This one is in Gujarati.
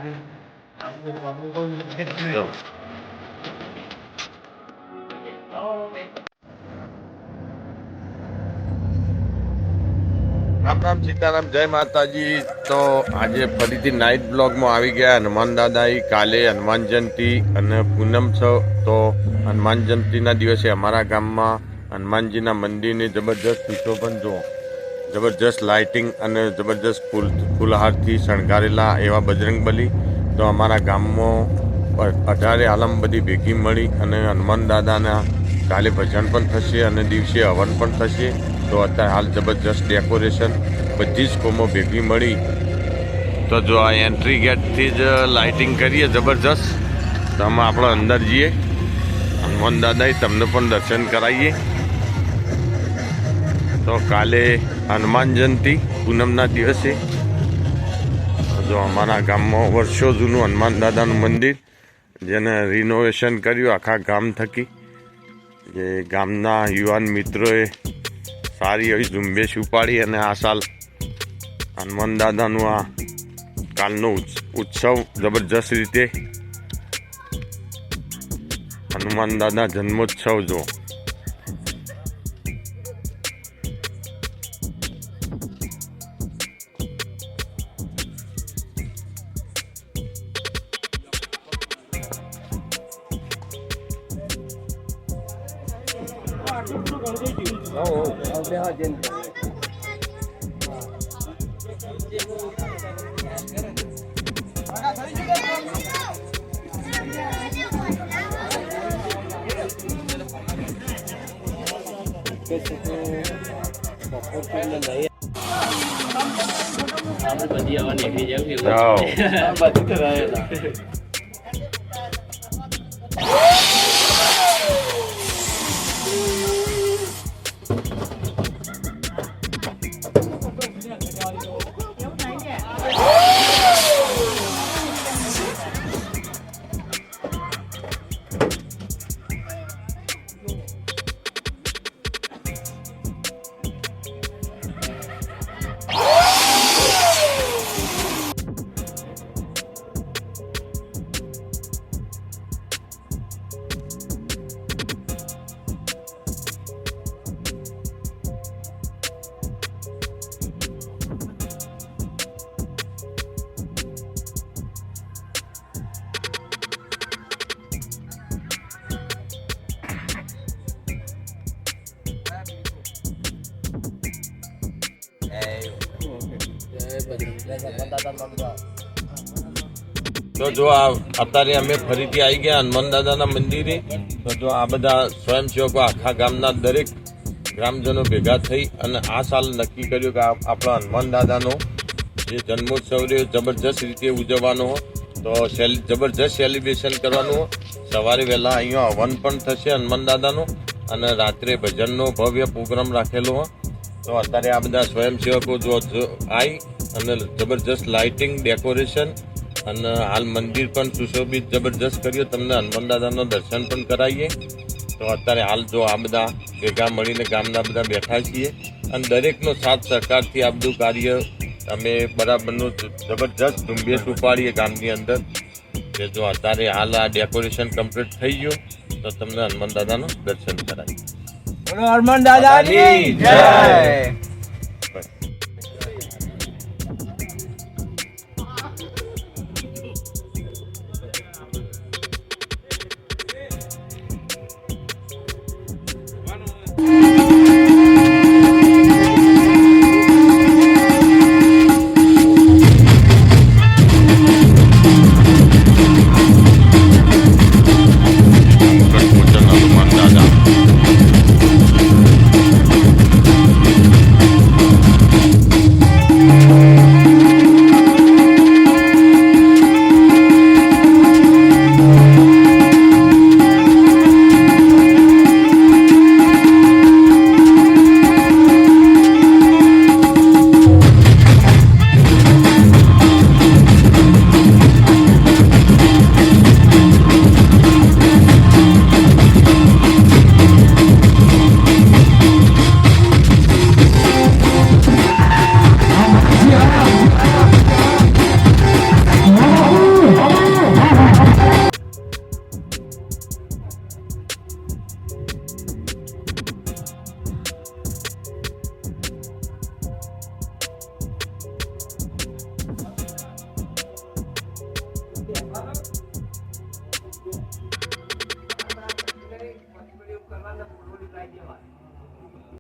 રામ સીતારામ, જય માતાજી। તો આજે ફરીથી નાઇટ બ્લોગમાં આવી ગયા હનુમાન દાદાઈ। કાલે હનુમાન જયંતિ અને પૂનમ છે, તો હનુમાન જયંતિના દિવસે અમારા ગામમાં હનુમાનજીના મંદિરની જબરજસ્ત સુશોભન જુઓ, જબરજસ્ત લાઇટિંગ અને જબરજસ્ત ફૂલહારથી શણગારેલા એવા બજરંગબલી। તો અમારા ગામમાં 18 આલમ બધી ભેગી મળી અને હનુમાન દાદાના કાલે ભજન પણ થશે અને દિવસે હવન પણ થશે। તો અત્યારે હાલ જબરજસ્ત ડેકોરેશન બધી જ કોમો ભેગી મળી। તો જો આ એન્ટ્રી ગેટથી જ લાઇટિંગ કરીએ જબરજસ્ત। તો અમે આપણે અંદર જઈએ હનુમાન દાદાએ તમને પણ દર્શન કરાવીએ। તો કાલે હનુમાન જયંતિ પૂનમના દિવસે જો અમારા ગામમાં વર્ષો જૂનું હનુમાન દાદાનું મંદિર, જેને રિનોવેશન કર્યું આખા ગામ થકી। જે ગામના યુવાન મિત્રોએ સારી એવી ઝુંબેશ ઉપાડી અને આ સાલ હનુમાન દાદાનું આ કાલનો ઉત્સવ જબરજસ્ત રીતે હનુમાન દાદા જન્મોત્સવ જો તો જો અત્યારે અમે ફરીથી આવી ગયા હનુમાન દાદાના મંદિરે। તો જો આ બધા સ્વયંસેવકો આખા ગામના દરેક ગ્રામજનો ભેગા થઈ અને આ સાલ નક્કી કર્યું કે આપણા હનુમાન દાદાનો જે જન્મોત્સવ રહ્યો જબરજસ્ત રીતે ઉજવવાનો હોય। તો જબરજસ્ત સેલિબ્રેશન કરવાનું હોય। સવારે વહેલા અહીંયા હવન પણ થશે હનુમાન દાદાનો અને રાત્રે ભજનનો ભવ્ય પ્રોગ્રામ રાખેલો હોય। તો અત્યારે આ બધા સ્વયંસેવકો જો આવી અને જબરજસ્ત લાઇટિંગ ડેકોરેશન અને હાલ મંદિર પણ સુશોભિત જબરજસ્ત કર્યું। તમને હનુમાન દાદાનો દર્શન પણ કરાવીએ। તો અત્યારે હાલ જો આ બધા ભેગા મળીને ગામના બધા બેઠા છીએ અને દરેકનો સાથ સહકારથી આ બધું કાર્ય અમે બરાબરનું જબરજસ્ત ઝુંબેશ ઉપાડીએ ગામની અંદર। કે જો અત્યારે હાલ આ ડેકોરેશન કમ્પ્લીટ થઈ ગયું તો તમને હનુમાન દાદાનું દર્શન કરાવીએ। હનુમાન દાદાની જય।